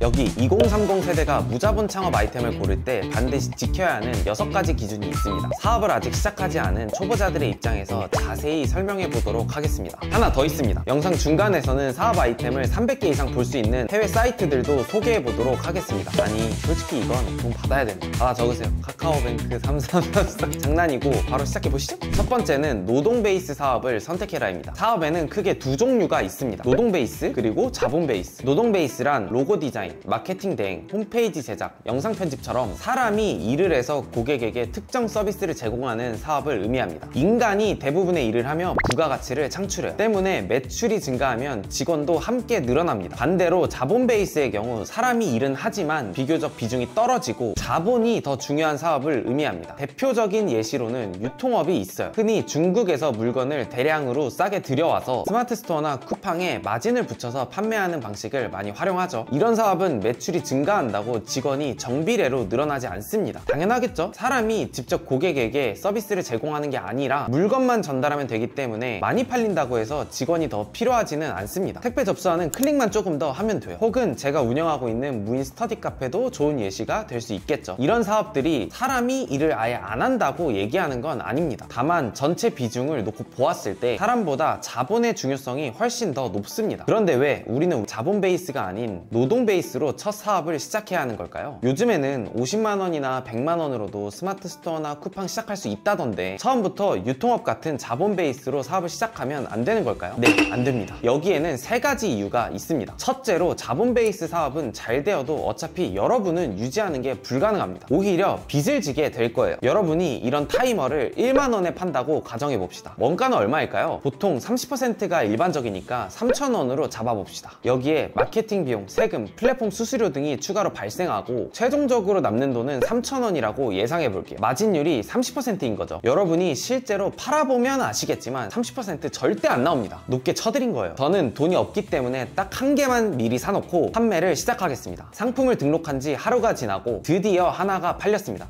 여기 2030 세대가 무자본 창업 아이템을 고를 때 반드시 지켜야 하는 6가지 기준이 있습니다. 사업을 아직 시작하지 않은 초보자들의 입장에서 자세히 설명해 보도록 하겠습니다. 하나 더 있습니다. 영상 중간에서는 사업 아이템을 300개 이상 볼 수 있는 해외 사이트들도 소개해 보도록 하겠습니다. 아니 솔직히 이건 돈 받아야 됩니다. 다 적으세요. 카카오뱅크 3333 장난이고 바로 시작해 보시죠. 첫 번째는 노동 베이스 사업을 선택해라입니다. 사업에는 크게 두 종류가 있습니다. 노동 베이스 그리고 자본 베이스. 노동 베이스란 로고 디자인, 마케팅 대행, 홈페이지 제작, 영상 편집처럼 사람이 일을 해서 고객에게 특정 서비스를 제공하는 사업을 의미합니다. 인간이 대부분의 일을 하며 부가가치를 창출해요. 때문에 매출이 증가하면 직원도 함께 늘어납니다. 반대로 자본 베이스의 경우 사람이 일은 하지만 비교적 비중이 떨어지고 자본이 더 중요한 사업을 의미합니다. 대표적인 예시로는 유통업이 있어요. 흔히 중국에서 물건을 대량으로 싸게 들여와서 스마트 스토어나 쿠팡에 마진을 붙여서 판매하는 방식을 많이 활용하죠. 이런 사업은 매출이 증가한다고 직원이 정비례로 늘어나지 않습니다. 당연하겠죠? 사람이 직접 고객에게 서비스를 제공하는 게 아니라 물건만 전달하면 되기 때문에 많이 팔린다고 해서 직원이 더 필요하지는 않습니다. 택배 접수하는 클릭만 조금 더 하면 돼요. 혹은 제가 운영하고 있는 무인 스터디 카페도 좋은 예시가 될 수 있겠죠. 이런 사업들이 사람이 일을 아예 안 한다고 얘기하는 건 아닙니다. 다만 전체 비중을 놓고 보았을 때 사람보다 자본의 중요성이 훨씬 더 높습니다. 그런데 왜 우리는 자본 베이스가 아닌 노동 베이스로 첫 사업을 시작해야 하는 걸까요? 요즘에는 50만 원이나 100만 원으로도 스마트 스토어나 쿠팡 시작할 수 있다던데 처음부터 유통업 같은 자본 베이스로 사업을 시작하면 안 되는 걸까요? 네, 안 됩니다. 여기에는 3가지 이유가 있습니다. 첫째로 자본 베이스 사업은 잘 되어도 어차피 여러분은 유지하는 게 불가능합니다. 오히려 빚을 지게 될 거예요. 여러분이 이런 타이머를 1만 원에 판다고 가정해 봅시다. 원가는 얼마일까요? 보통 30%가 일반적이니까 3,000원으로 잡아봅시다. 여기에 마케팅 비용, 세금, 플랫폼 수수료 등이 추가로 발생하고 최종적으로 남는 돈은 3,000원이라고 예상해 볼게요. 마진율이 30%인 거죠. 여러분이 실제로 팔아보면 아시겠지만 30% 절대 안 나옵니다. 높게 쳐드린 거예요. 저는 돈이 없기 때문에 딱 한 개만 미리 사놓고 판매를 시작하겠습니다. 상품을 등록한 지 하루가 지나고 드디어 하나가 팔렸습니다.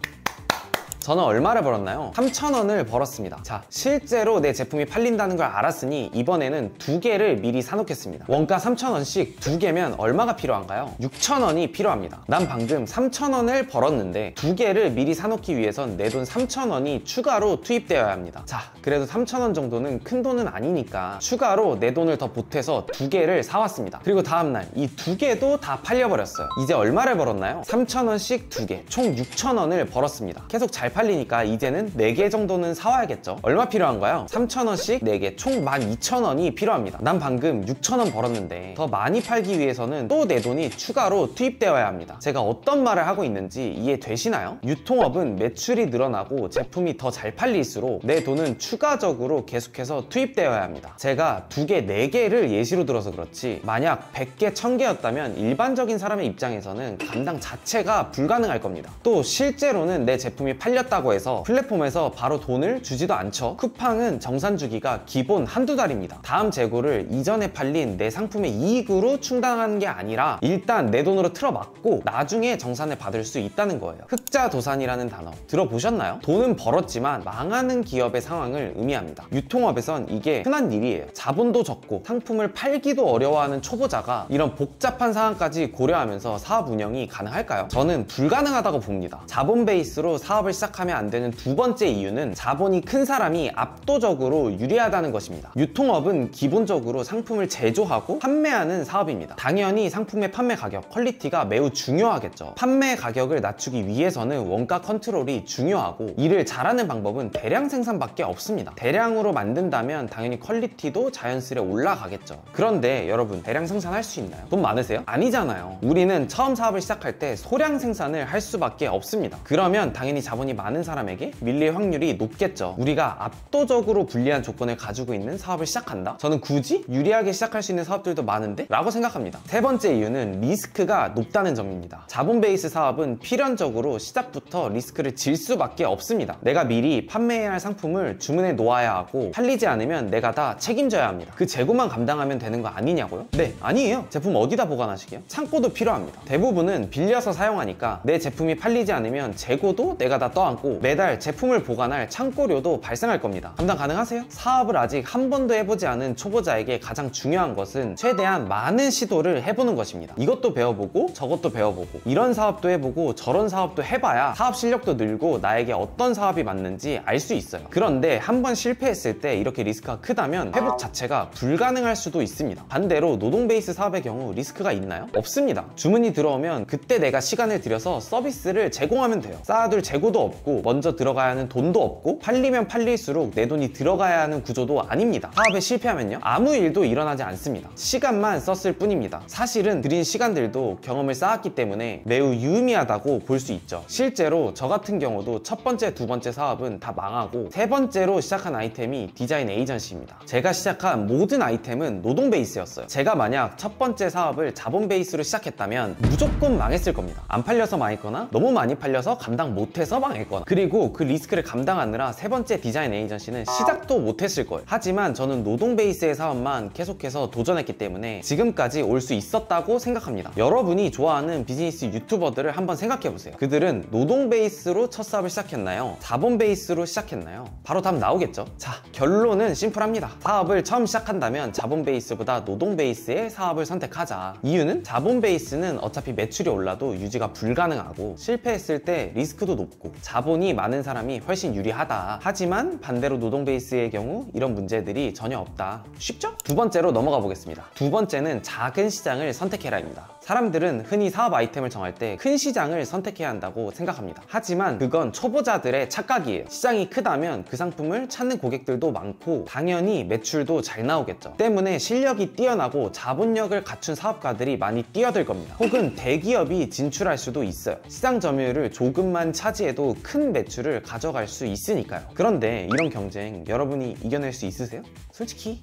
저는 얼마를 벌었나요? 3,000원을 벌었습니다. 자, 실제로 내 제품이 팔린다는 걸 알았으니 이번에는 2개를 미리 사놓겠습니다. 원가 3,000원씩 2개면 얼마가 필요한가요? 6,000원이 필요합니다. 난 방금 3,000원을 벌었는데 2개를 미리 사놓기 위해선 내 돈 3,000원이 추가로 투입되어야 합니다. 자, 그래도 3,000원 정도는 큰 돈은 아니니까 추가로 내 돈을 더 보태서 2개를 사왔습니다. 그리고 다음날 이 2개도 다 팔려버렸어요. 이제 얼마를 벌었나요? 3,000원씩 2개, 총 6,000원을 벌었습니다. 계속 잘 팔리니까 이제는 4개 정도는 사와야겠죠. 얼마 필요한가요? 3,000원씩 4개, 총 12,000원이 필요합니다. 난 방금 6,000원 벌었는데 더 많이 팔기 위해서는 또 내 돈이 추가로 투입되어야 합니다. 제가 어떤 말을 하고 있는지 이해되시나요? 유통업은 매출이 늘어나고 제품이 더 잘 팔릴수록 내 돈은 추가적으로 계속해서 투입되어야 합니다. 제가 2개, 4개를 예시로 들어서 그렇지 만약 100개, 1000개였다면 일반적인 사람의 입장에서는 감당 자체가 불가능할 겁니다. 또 실제로는 내 제품이 팔렸다고 해서 플랫폼에서 바로 돈을 주지도 않죠. 쿠팡은 정산 주기가 기본 한두 달입니다. 다음 재고를 이전에 팔린 내 상품의 이익으로 충당하는 게 아니라 일단 내 돈으로 틀어막고 나중에 정산을 받을 수 있다는 거예요. 흑자도산이라는 단어 들어보셨나요? 돈은 벌었지만 망하는 기업의 상황을 의미합니다. 유통업에선 이게 흔한 일이에요. 자본도 적고 상품을 팔기도 어려워하는 초보자가 이런 복잡한 상황까지 고려하면서 사업 운영이 가능할까요? 저는 불가능하다고 봅니다. 자본 베이스로 사업을 시작하면 안 되는 두 번째 이유는 자본이 큰 사람이 압도적으로 유리하다는 것입니다. 유통업은 기본적으로 상품을 제조하고 판매하는 사업입니다. 당연히 상품의 판매 가격, 퀄리티가 매우 중요하겠죠. 판매 가격을 낮추기 위해서는 원가 컨트롤이 중요하고 이를 잘하는 방법은 대량 생산밖에 없습니다. 대량으로 만든다면 당연히 퀄리티도 자연스레 올라가겠죠. 그런데 여러분, 대량 생산할 수 있나요? 돈 많으세요? 아니잖아요. 우리는 처음 사업을 시작할 때 소량 생산을 할 수밖에 없습니다. 그러면 당연히 자본이 많은 사람에게 밀릴 확률이 높겠죠. 우리가 압도적으로 불리한 조건을 가지고 있는 사업을 시작한다? 저는 굳이 유리하게 시작할 수 있는 사업들도 많은데? 라고 생각합니다. 세 번째 이유는 리스크가 높다는 점입니다. 자본 베이스 사업은 필연적으로 시작부터 리스크를 질 수밖에 없습니다. 내가 미리 판매해야 할 상품을 주문해 놓아야 하고 팔리지 않으면 내가 다 책임져야 합니다. 그 재고만 감당하면 되는 거 아니냐고요? 네, 아니에요. 제품 어디다 보관하시게요? 창고도 필요합니다. 대부분은 빌려서 사용하니까 내 제품이 팔리지 않으면 재고도 내가 다 떠야 떠안고 매달 제품을 보관할 창고료도 발생할 겁니다. 감당 가능하세요? 사업을 아직 한 번도 해보지 않은 초보자에게 가장 중요한 것은 최대한 많은 시도를 해보는 것입니다. 이것도 배워보고 저것도 배워보고 이런 사업도 해보고 저런 사업도 해봐야 사업 실력도 늘고 나에게 어떤 사업이 맞는지 알 수 있어요. 그런데 한 번 실패했을 때 이렇게 리스크가 크다면 회복 자체가 불가능할 수도 있습니다. 반대로 노동 베이스 사업의 경우 리스크가 있나요? 없습니다. 주문이 들어오면 그때 내가 시간을 들여서 서비스를 제공하면 돼요. 쌓아둘 재고도 없고 먼저 들어가야 하는 돈도 없고 팔리면 팔릴수록 내 돈이 들어가야 하는 구조도 아닙니다. 사업에 실패하면요? 아무 일도 일어나지 않습니다. 시간만 썼을 뿐입니다. 사실은 들인 시간들도 경험을 쌓았기 때문에 매우 유의미하다고 볼 수 있죠. 실제로 저 같은 경우도 첫 번째, 두 번째 사업은 다 망하고 세 번째로 시작한 아이템이 디자인 에이전시입니다. 제가 시작한 모든 아이템은 노동 베이스였어요. 제가 만약 첫 번째 사업을 자본 베이스로 시작했다면 무조건 망했을 겁니다. 안 팔려서 망했거나 너무 많이 팔려서 감당 못해서 망했거나 그리고 그 리스크를 감당하느라 세 번째 디자인 에이전시는 시작도 못했을 거예요. 하지만 저는 노동 베이스의 사업만 계속해서 도전했기 때문에 지금까지 올 수 있었다고 생각합니다. 여러분이 좋아하는 비즈니스 유튜버들을 한번 생각해보세요. 그들은 노동 베이스로 첫 사업을 시작했나요? 자본 베이스로 시작했나요? 바로 답 나오겠죠? 자, 결론은 심플합니다. 사업을 처음 시작한다면 자본 베이스보다 노동 베이스의 사업을 선택하자. 이유는 자본 베이스는 어차피 매출이 올라도 유지가 불가능하고 실패했을 때 리스크도 높고 자본이 많은 사람이 훨씬 유리하다. 하지만 반대로 노동 베이스의 경우 이런 문제들이 전혀 없다. 쉽죠? 두 번째로 넘어가 보겠습니다. 두 번째는 작은 시장을 선택해라입니다. 사람들은 흔히 사업 아이템을 정할 때 큰 시장을 선택해야 한다고 생각합니다. 하지만 그건 초보자들의 착각이에요. 시장이 크다면 그 상품을 찾는 고객들도 많고 당연히 매출도 잘 나오겠죠. 때문에 실력이 뛰어나고 자본력을 갖춘 사업가들이 많이 뛰어들 겁니다. 혹은 대기업이 진출할 수도 있어요. 시장 점유율을 조금만 차지해도 큰 매출을 가져갈 수 있으니까요. 그런데 이런 경쟁 여러분이 이겨낼 수 있으세요? 솔직히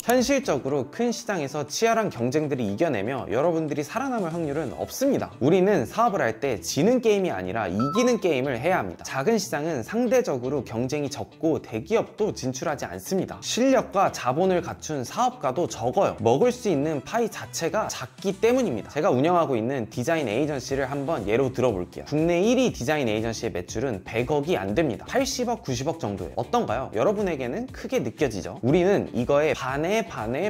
현실적으로 큰 시장에서 치열한 경쟁들이 이겨내며 여러분들이 살아남을 확률은 없습니다. 우리는 사업을 할 때 지는 게임이 아니라 이기는 게임을 해야 합니다. 작은 시장은 상대적으로 경쟁이 적고 대기업도 진출하지 않습니다. 실력과 자본을 갖춘 사업가도 적어요. 먹을 수 있는 파이 자체가 작기 때문입니다. 제가 운영하고 있는 디자인 에이전시를 한번 예로 들어볼게요. 국내 1위 디자인 에이전시의 매출은 100억이 안 됩니다. 80억, 90억 정도예요. 어떤가요? 여러분에게는 크게 느껴지죠? 우리는 이거에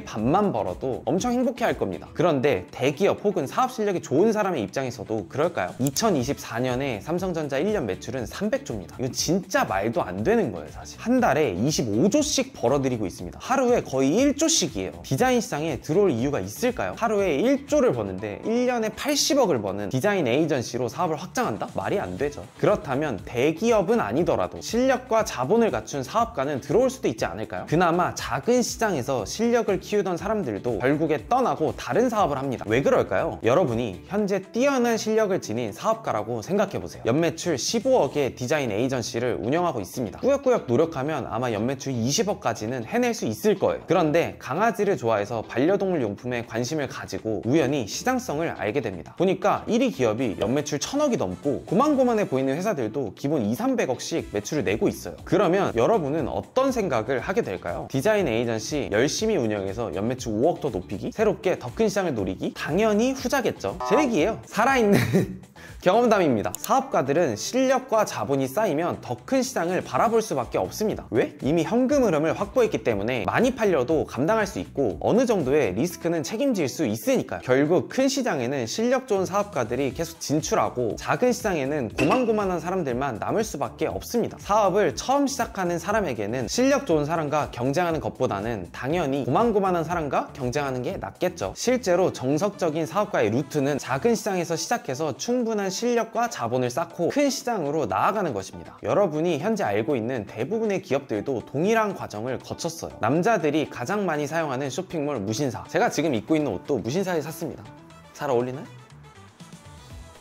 반만 벌어도 엄청 행복해 할 겁니다. 그런데 대기업 혹은 사업 실력이 좋은 사람의 입장에서도 그럴까요? 2024년에 삼성전자 1년 매출은 300조입니다. 이거 진짜 말도 안 되는 거예요, 사실. 한 달에 25조씩 벌어들이고 있습니다. 하루에 거의 1조씩이에요. 디자인 시장에 들어올 이유가 있을까요? 하루에 1조를 버는데 1년에 80억을 버는 디자인 에이전시로 사업을 확장한다? 말이 안 되죠. 그렇다면 대기업은 아니더라도 실력과 자본을 갖춘 사업가는 들어올 수도 있지 않을까요? 그나마 작은 시장에서 실력을 키우던 사람들도 결국에 떠나고 다른 사업을 합니다. 왜 그럴까요? 여러분이 현재 뛰어난 실력을 지닌 사업가라고 생각해보세요. 연매출 15억의 디자인 에이전시를 운영하고 있습니다. 꾸역꾸역 노력하면 아마 연매출 20억까지는 해낼 수 있을 거예요. 그런데 강아지를 좋아해서 반려동물 용품에 관심을 가지고 우연히 시장성을 알게 됩니다. 보니까 1위 기업이 연매출 1000억이 넘고 고만고만해 보이는 회사들도 기본 200~300억씩 매출을 내고 있어요. 그러면 여러분은 어떤 생각을 하게 될까요? 디자인 에이전시 열심히 운영해서 연매출 5억 더 높이기? 새롭게 더 큰 시장을 노리기? 당연히 후자겠죠. 제 얘기예요. 살아있는 경험담입니다. 사업가들은 실력과 자본이 쌓이면 더 큰 시장을 바라볼 수밖에 없습니다. 왜? 이미 현금 흐름을 확보했기 때문에 많이 팔려도 감당할 수 있고 어느 정도의 리스크는 책임질 수 있으니까요. 결국 큰 시장에는 실력 좋은 사업가들이 계속 진출하고 작은 시장에는 고만고만한 사람들만 남을 수밖에 없습니다. 사업을 처음 시작하는 사람에게는 실력 좋은 사람과 경쟁하는 것보다는 당연히 고만고만한 사람과 경쟁하는 게 낫겠죠. 실제로 정석적인 사업가의 루트는 작은 시장에서 시작해서 충분한 실력과 자본을 쌓고 큰 시장으로 나아가는 것입니다. 여러분이 현재 알고 있는 대부분의 기업들도 동일한 과정을 거쳤어요. 남자들이 가장 많이 사용하는 쇼핑몰 무신사. 제가 지금 입고 있는 옷도 무신사에 샀습니다. 잘 어울리나요?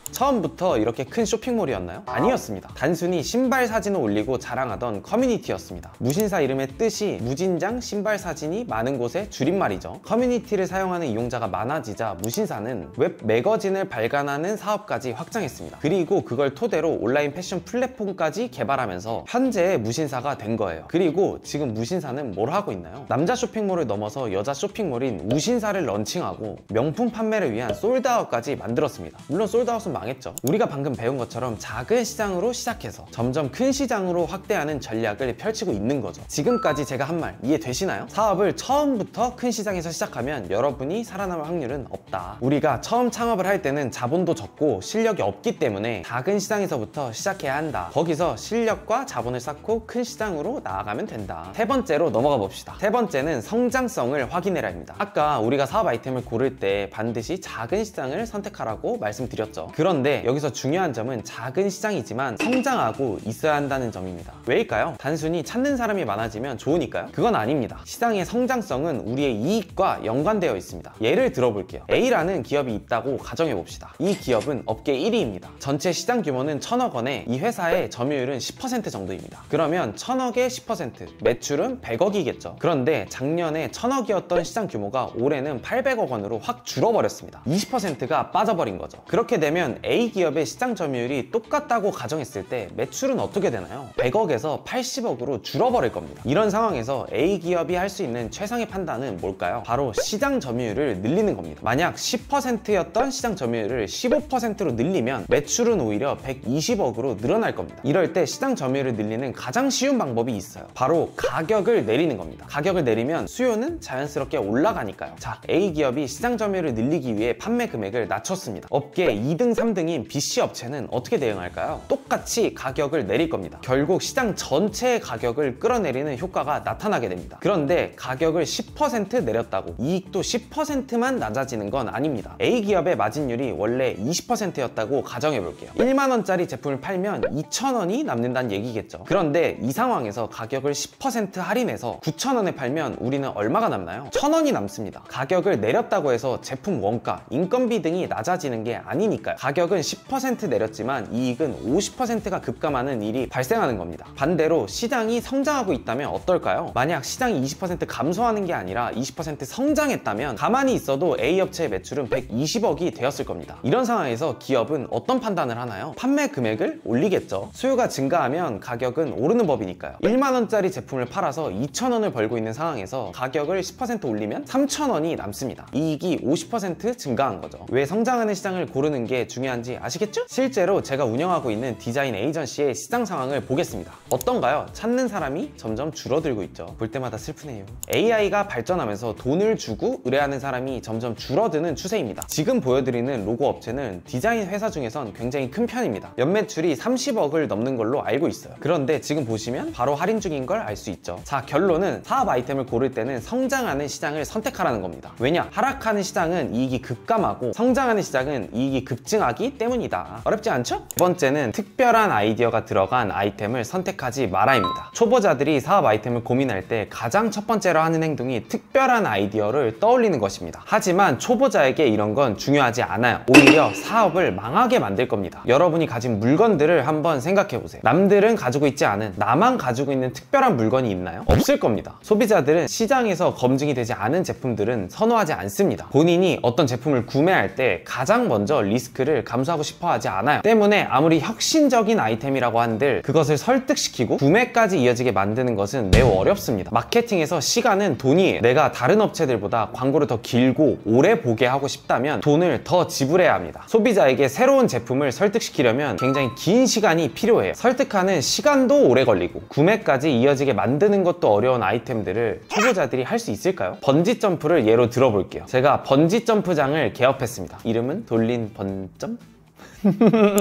처음부터 이렇게 큰 쇼핑몰이었나요? 아니었습니다. 단순히 신발 사진을 올리고 자랑하던 커뮤니티였습니다. 무신사 이름의 뜻이 무진장 신발 사진이 많은 곳의 줄임말이죠. 커뮤니티를 사용하는 이용자가 많아지자 무신사는 웹 매거진을 발간하는 사업까지 확장했습니다. 그리고 그걸 토대로 온라인 패션 플랫폼까지 개발하면서 현재의 무신사가 된 거예요. 그리고 지금 무신사는 뭘 하고 있나요? 남자 쇼핑몰을 넘어서 여자 쇼핑몰인 우신사를 런칭하고 명품 판매를 위한 솔드아웃까지 만들었습니다. 물론 솔드아웃은 망했죠. 우리가 방금 배운 것처럼 작은 시장으로 시작해서 점점 큰 시장으로 확대하는 전략을 펼치고 있는 거죠. 지금까지 제가 한 말 이해되시나요? 사업을 처음부터 큰 시장에서 시작하면 여러분이 살아남을 확률은 없다. 우리가 처음 창업을 할 때는 자본도 적고 실력이 없기 때문에 작은 시장에서부터 시작해야 한다. 거기서 실력과 자본을 쌓고 큰 시장으로 나아가면 된다. 세 번째로 넘어가 봅시다. 세 번째는 성장성을 확인해라입니다. 아까 우리가 사업 아이템을 고를 때 반드시 작은 시장을 선택하라고 말씀드렸죠. 그런데 여기서 중요한 점은 작은 시장이지만 성장하고 있어야 한다는 점입니다. 왜일까요? 단순히 찾는 사람이 많아지면 좋으니까요? 그건 아닙니다. 시장의 성장성은 우리의 이익과 연관되어 있습니다. 예를 들어볼게요. A라는 기업이 있다고 가정해봅시다. 이 기업은 업계 1위입니다. 전체 시장 규모는 1000억 원에 이 회사의 점유율은 10% 정도입니다. 그러면 1000억의 10%, 매출은 100억이겠죠. 그런데 작년에 1000억이었던 시장 규모가 올해는 800억 원으로 확 줄어버렸습니다. 20%가 빠져버린 거죠. 그렇게 되면 A 기업의 시장 점유율이 똑같다고 가정했을 때 매출은 어떻게 되나요? 100억에서 80억으로 줄어버릴 겁니다. 이런 상황에서 A 기업이 할 수 있는 최상의 판단은 뭘까요? 바로 시장 점유율을 늘리는 겁니다. 만약 10%였던 시장 점유율을 15%로 늘리면 매출은 오히려 120억으로 늘어날 겁니다. 이럴 때 시장 점유율을 늘리는 가장 쉬운 방법이 있어요. 바로 가격을 내리는 겁니다. 가격을 내리면 수요는 자연스럽게 올라가니까요. 자, A 기업이 시장 점유율을 늘리기 위해 판매 금액을 낮췄습니다. 업계 2등, 3등인 BC 업체는 어떻게 대응할까요? 똑같이 가격을 내릴 겁니다. 결국 시장 전체의 가격을 끌어내리는 효과가 나타나게 됩니다. 그런데 가격을 10% 내렸다고 이익도 10%만 낮아지는 건 아닙니다. A 기업의 마진율이 원래 20%였다고 가정해 볼게요. 1만 원짜리 제품을 팔면 2,000원이 남는다는 얘기겠죠. 그런데 이 상황에서 가격을 10% 할인해서 9,000원에 팔면 우리는 얼마가 남나요? 1,000원이 남습니다. 가격을 내렸다고 해서 제품 원가, 인건비 등이 낮아지는 게 아니니까요. 가격은 10% 내렸지만 이익은 50%가 급감하는 일이 발생하는 겁니다. 반대로 시장이 성장하고 있다면 어떨까요? 만약 시장이 20% 감소하는 게 아니라 20% 성장했다면 가만히 있어도 A 업체의 매출은 120억이 되었을 겁니다. 이런 상황에서 기업은 어떤 판단을 하나요? 판매 금액을 올리겠죠. 수요가 증가하면 가격은 오르는 법이니까요. 1만 원짜리 제품을 팔아서 2,000원을 벌고 있는 상황에서 가격을 10% 올리면 3,000원이 남습니다. 이익이 50% 증가한 거죠. 왜 성장하는 시장을 고르는 게 중요한지 아시겠죠? 실제로 제가 운영하고 있는 디자인 에이전시의 시장 상황을 보겠습니다. 어떤가요? 찾는 사람이 점점 줄어들고 있죠. 볼 때마다 슬프네요. AI가 발전하면서 돈을 주고 의뢰하는 사람이 점점 줄어드는 추세입니다. 지금 보여드리는 로고 업체는 디자인 회사 중에선 굉장히 큰 편입니다. 연매출이 30억을 넘는 걸로 알고 있어요. 그런데 지금 보시면 바로 할인 중인 걸 알 수 있죠. 자, 결론은 사업 아이템을 고를 때는 성장하는 시장을 선택하라는 겁니다. 왜냐? 하락하는 시장은 이익이 급감하고 성장하는 시장은 이익이 급증하기 때문이다. 어렵지 않죠? 두 번째는 특별한 아이디어가 들어간 아이템을 선택하지 마라입니다. 초보자들이 사업 아이템을 고민할 때 가장 첫 번째로 하는 행동이 특별한 아이디어를 떠올리는 것입니다. 하지만 초보자에게 이런 건 중요하지 않아요. 오히려 사업을 망하게 만들 겁니다. 여러분이 가진 물건들을 한번 생각해 보세요. 남들은 가지고 있지 않은, 나만 가지고 있는 특별한 물건이 있나요? 없을 겁니다. 소비자들은 시장에서 검증이 되지 않은 제품들은 선호하지 않습니다. 본인이 어떤 제품을 구매할 때 가장 먼저 리스크를 감수하고 싶어 하지 않아요. 때문에 아무리 혁신적인 아이템이라고 한들 그것을 설득시키고 구매까지 이어지게 만드는 것은 매우 어렵습니다. 마케팅에서 시간은 돈이에요. 내가 다른 업체들보다 광고를 더 길고 오래 보게 하고 싶다면 돈을 더 지불해야 합니다. 소비자에게 새로운 제품을 설득시키려면 굉장히 긴 시간이 필요해요. 설득하는 시간도 오래 걸리고 구매까지 이어지게 만드는 것도 어려운 아이템들을 초보자들이 할 수 있을까요? 번지 점프를 예로 들어볼게요. 제가 번지 점프장을 개업했습니다. 이름은 돌린 번점?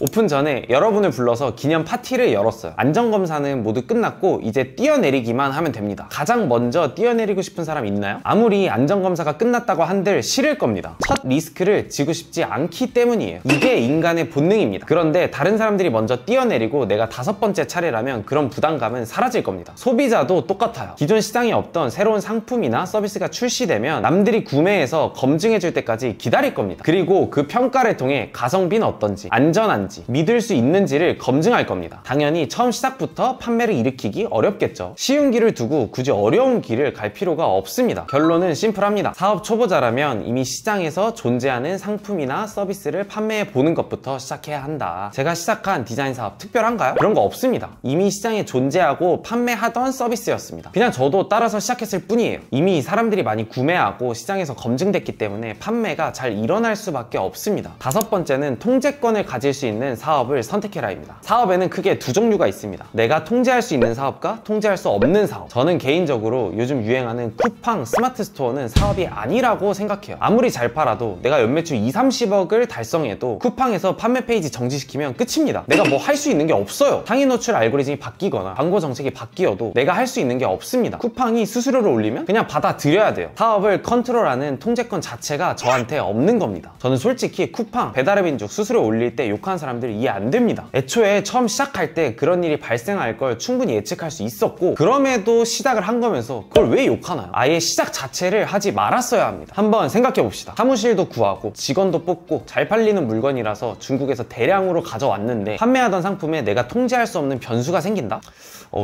오픈 전에 여러분을 불러서 기념 파티를 열었어요. 안전검사는 모두 끝났고 이제 뛰어내리기만 하면 됩니다. 가장 먼저 뛰어내리고 싶은 사람 있나요? 아무리 안전검사가 끝났다고 한들 싫을 겁니다. 첫 리스크를 지고 싶지 않기 때문이에요. 이게 인간의 본능입니다. 그런데 다른 사람들이 먼저 뛰어내리고 내가 5번째 차례라면 그런 부담감은 사라질 겁니다. 소비자도 똑같아요. 기존 시장에 없던 새로운 상품이나 서비스가 출시되면 남들이 구매해서 검증해줄 때까지 기다릴 겁니다. 그리고 그 평가를 통해 가성비는 어떤지, 안전한지, 믿을 수 있는지를 검증할 겁니다. 당연히 처음 시작부터 판매를 일으키기 어렵겠죠. 쉬운 길을 두고 굳이 어려운 길을 갈 필요가 없습니다. 결론은 심플합니다. 사업 초보자라면 이미 시장에서 존재하는 상품이나 서비스를 판매해 보는 것부터 시작해야 한다. 제가 시작한 디자인 사업 특별한가요? 그런 거 없습니다. 이미 시장에 존재하고 판매하던 서비스였습니다. 그냥 저도 따라서 시작했을 뿐이에요. 이미 사람들이 많이 구매하고 시장에서 검증됐기 때문에 판매가 잘 일어날 수밖에 없습니다. 5번째는 통제 통제권을 가질 수 있는 사업을 선택해라입니다. 사업에는 크게 두 종류가 있습니다. 내가 통제할 수 있는 사업과 통제할 수 없는 사업. 저는 개인적으로 요즘 유행하는 쿠팡 스마트 스토어는 사업이 아니라고 생각해요. 아무리 잘 팔아도 내가 연매출 2, 30억을 달성해도 쿠팡에서 판매 페이지 정지시키면 끝입니다. 내가 뭐 할 수 있는 게 없어요. 상위 노출 알고리즘이 바뀌거나 광고 정책이 바뀌어도 내가 할 수 있는 게 없습니다. 쿠팡이 수수료를 올리면 그냥 받아들여야 돼요. 사업을 컨트롤하는 통제권 자체가 저한테 없는 겁니다. 저는 솔직히 쿠팡, 배달의민족 수수료 올릴 때 욕하는 사람들 이해 안 됩니다. 애초에 처음 시작할 때 그런 일이 발생할 걸 충분히 예측할 수 있었고 그럼에도 시작을 한 거면서 그걸 왜 욕하나요? 아예 시작 자체를 하지 말았어야 합니다. 한번 생각해 봅시다. 사무실도 구하고 직원도 뽑고 잘 팔리는 물건이라서 중국에서 대량으로 가져왔는데 판매하던 상품에 내가 통제할 수 없는 변수가 생긴다?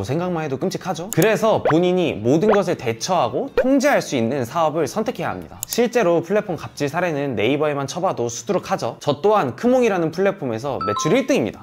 생각만 해도 끔찍하죠? 그래서 본인이 모든 것을 대처하고 통제할 수 있는 사업을 선택해야 합니다. 실제로 플랫폼 갑질 사례는 네이버에만 쳐봐도 수두룩하죠. 저 또한 크몽이라는 플랫폼에서 매출 1등입니다.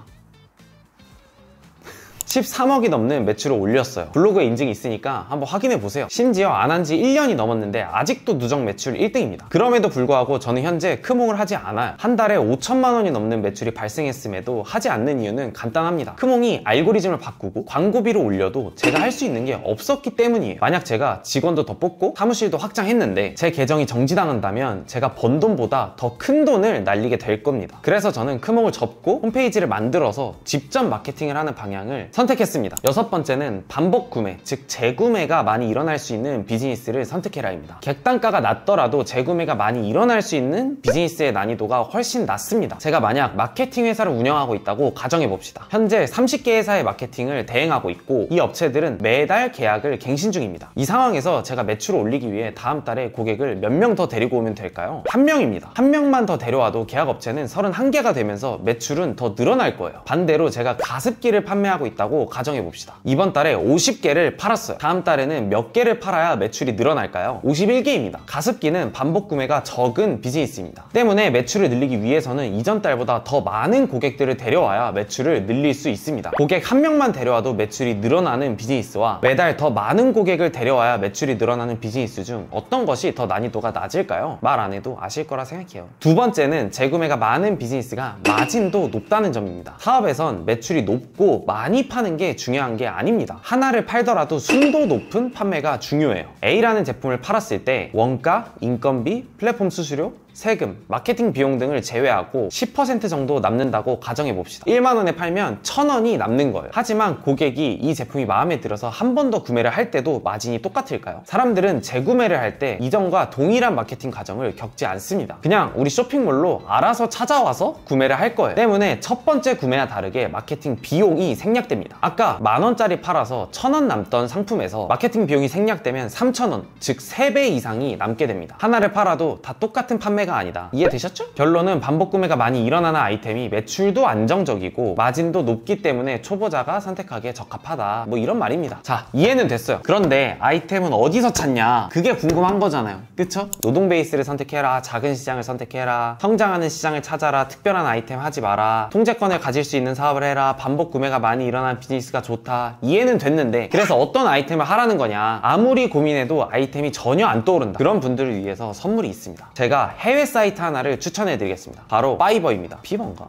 13억이 넘는 매출을 올렸어요. 블로그에 인증이 있으니까 한번 확인해 보세요. 심지어 안 한 지 1년이 넘었는데 아직도 누적 매출 1등입니다. 그럼에도 불구하고 저는 현재 크몽을 하지 않아요. 한 달에 5천만 원이 넘는 매출이 발생했음에도 하지 않는 이유는 간단합니다. 크몽이 알고리즘을 바꾸고 광고비를 올려도 제가 할 수 있는 게 없었기 때문이에요. 만약 제가 직원도 더 뽑고 사무실도 확장했는데 제 계정이 정지당한다면 제가 번 돈보다 더 큰 돈을 날리게 될 겁니다. 그래서 저는 크몽을 접고 홈페이지를 만들어서 직접 마케팅을 하는 방향을 선택했습니다. 여섯 번째는 반복 구매, 즉 재구매가 많이 일어날 수 있는 비즈니스를 선택해라입니다. 객단가가 낮더라도 재구매가 많이 일어날 수 있는 비즈니스의 난이도가 훨씬 낮습니다. 제가 만약 마케팅 회사를 운영하고 있다고 가정해 봅시다. 현재 30개 회사의 마케팅을 대행하고 있고 이 업체들은 매달 계약을 갱신 중입니다. 이 상황에서 제가 매출을 올리기 위해 다음 달에 고객을 몇 명 더 데리고 오면 될까요? 한 명입니다. 한 명만 더 데려와도 계약 업체는 31개가 되면서 매출은 더 늘어날 거예요. 반대로 제가 가습기를 판매하고 있다고 가정해 봅시다. 이번 달에 50개를 팔았어요. 다음 달에는 몇 개를 팔아야 매출이 늘어날까요? 51개입니다. 가습기는 반복 구매가 적은 비즈니스입니다. 때문에 매출을 늘리기 위해서는 이전 달보다 더 많은 고객들을 데려와야 매출을 늘릴 수 있습니다. 고객 한 명만 데려와도 매출이 늘어나는 비즈니스와 매달 더 많은 고객을 데려와야 매출이 늘어나는 비즈니스 중 어떤 것이 더 난이도가 낮을까요? 말 안 해도 아실 거라 생각해요. 두 번째는 재구매가 많은 비즈니스가 마진도 높다는 점입니다. 사업에선 매출이 높고 많이 파는 게 중요한 게 아닙니다. 하나를 팔더라도 순도 높은 판매가 중요해요. A라는 제품을 팔았을 때 원가, 인건비, 플랫폼 수수료, 세금, 마케팅 비용 등을 제외하고 10% 정도 남는다고 가정해 봅시다. 1만 원에 팔면 1,000원이 남는 거예요. 하지만 고객이 이 제품이 마음에 들어서 한 번 더 구매를 할 때도 마진이 똑같을까요? 사람들은 재구매를 할 때 이전과 동일한 마케팅 과정을 겪지 않습니다. 그냥 우리 쇼핑몰로 알아서 찾아와서 구매를 할 거예요. 때문에 첫 번째 구매와 다르게 마케팅 비용이 생략됩니다. 아까 만 원짜리 팔아서 1,000원 남던 상품에서 마케팅 비용이 생략되면 3,000원, 즉 3배 이상이 남게 됩니다. 하나를 팔아도 다 똑같은 판매가 아니다. 이해되셨죠? 결론은 반복 구매가 많이 일어나는 아이템이 매출도 안정적이고 마진도 높기 때문에 초보자가 선택하기에 적합하다. 뭐 이런 말입니다. 자, 이해는 됐어요. 그런데 아이템은 어디서 찾냐? 그게 궁금한 거잖아요. 그쵸? 노동 베이스를 선택해라. 작은 시장을 선택해라. 성장하는 시장을 찾아라. 특별한 아이템 하지 마라. 통제권을 가질 수 있는 사업을 해라. 반복 구매가 많이 일어나는 비즈니스가 좋다. 이해는 됐는데 그래서 어떤 아이템을 하라는 거냐? 아무리 고민해도 아이템이 전혀 안 떠오른다. 그런 분들을 위해서 선물이 있습니다. 제가 해외 사이트 하나를 추천해 드리겠습니다. 바로 파이버입니다. 피버인가?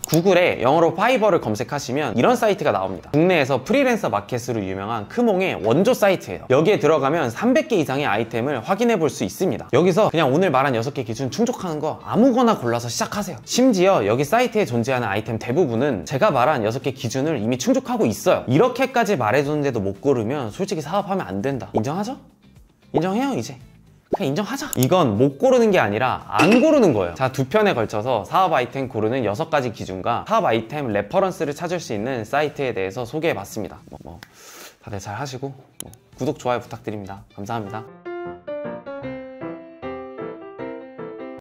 구글에 영어로 파이버를 검색하시면 이런 사이트가 나옵니다. 국내에서 프리랜서 마켓으로 유명한 크몽의 원조 사이트예요. 여기에 들어가면 300개 이상의 아이템을 확인해 볼 수 있습니다. 여기서 그냥 오늘 말한 6개 기준 충족하는 거 아무거나 골라서 시작하세요. 심지어 여기 사이트에 존재하는 아이템 대부분은 제가 말한 6개 기준을 이미 충족하고 있어요. 이렇게까지 말해줬는데도 못 고르면 솔직히 사업하면 안 된다. 인정하죠? 인정해요 이제. 그냥 인정하자. 이건 못 고르는 게 아니라 안 고르는 거예요. 자, 두 편에 걸쳐서 사업 아이템 고르는 6가지 기준과 사업 아이템 레퍼런스를 찾을 수 있는 사이트에 대해서 소개해 봤습니다. 다들 잘 하시고 구독, 좋아요 부탁드립니다. 감사합니다.